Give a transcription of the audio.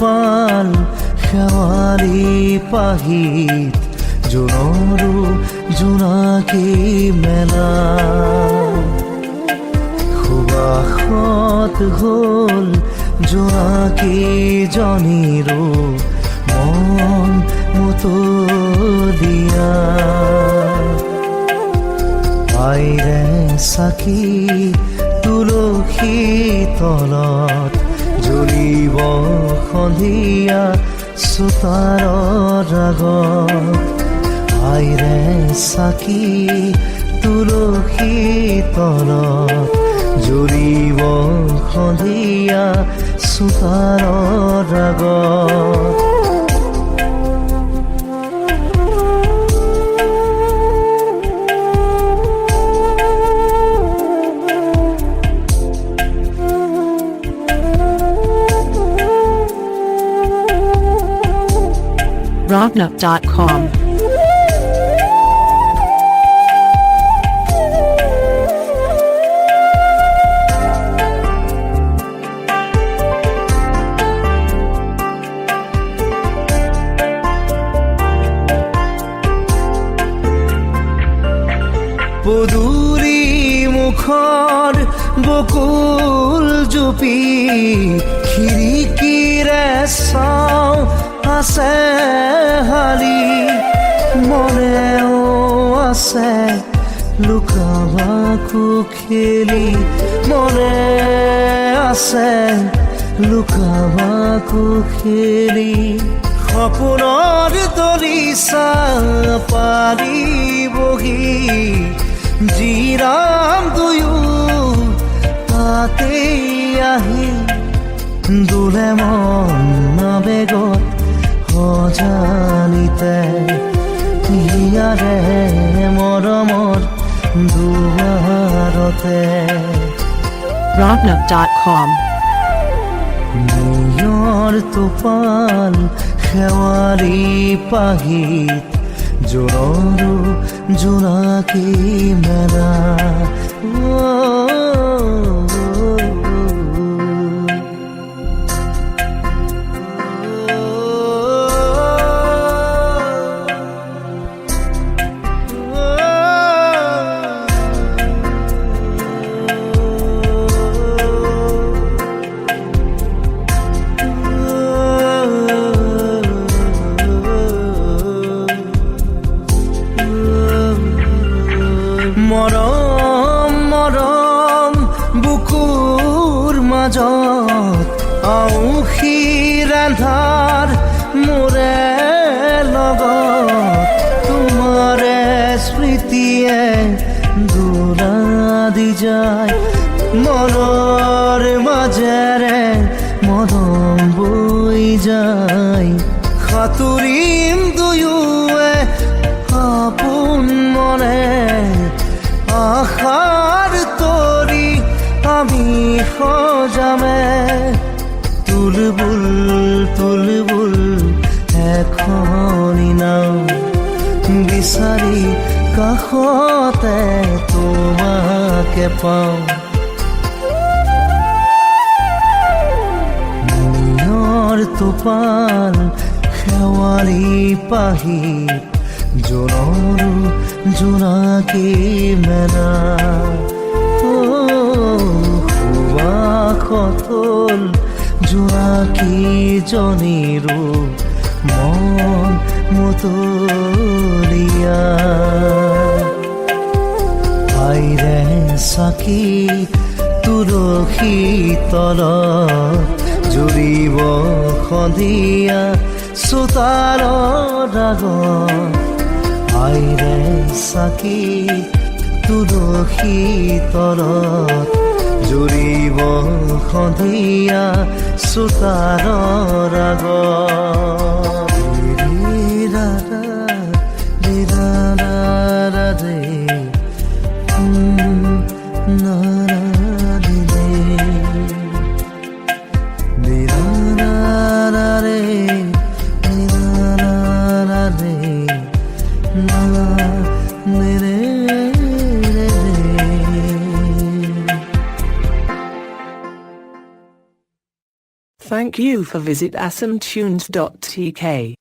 টোপাল শেৱালি পাহিত জোনৰো জোনাকী মেলা সুবাসত হ'ল জোনাকীজনীৰো মন মুতলিয়া আইৰে চাকি তুলসী তলত জ্বলিব সন্ধিয়া চোতালৰ আগত আইৰে চাকি তুলসী তলত জ্বলিব সন্ধিয়া চোতালৰ আগত Rocknup.com. পদূলি মুখৰ বকুল জুপি খিৰিকীৰে চাওঁ আছে হালি মনেও আছে লুকাবাকো খেলি মনে আছে লুকাবাকো খেলি সপোনৰ দলিচা পাৰি বহি জিৰাম দুয়ো তাতে আহি দোলে মন বেগত সজানিতে ইয়াৰে মৰমৰ দুৱাৰতে Rocknup.com. নিয়ৰ টোপাল শেৱালি পাহিত জোনৰো জোনাকী মেলা মৰম মৰম বুকুৰ মাজত আউসীৰ আন্ধাৰ মোৰে লগত তোমাৰে স্মৃতিয়ে দোলা দি যায় মনৰ মাজেৰে মৰম বৈ যায় সাঁতুৰিম দুয়োৱে আপোন মনে আশাৰ তৰি আমি সজামে তুলবুল তুলবুল এখনি নাও বিচাৰি কাষতে তোমাকে পাওঁ নিয়ৰ টোপাল শেৱালি পাহিত জোনৰো জোনাকী মেলা সুবাসত হ'ল জোনাকীজনীৰো মন মুতলিয়া আইৰে চাকি তুলসী তলত জ্বলিব সন্ধিয়া চোতালৰ আগত আইৰে চাকি তুলসী তলত জ্বলিব সন্ধিয়া চোতালৰ আগত Thank you for visit asamtunes.tk.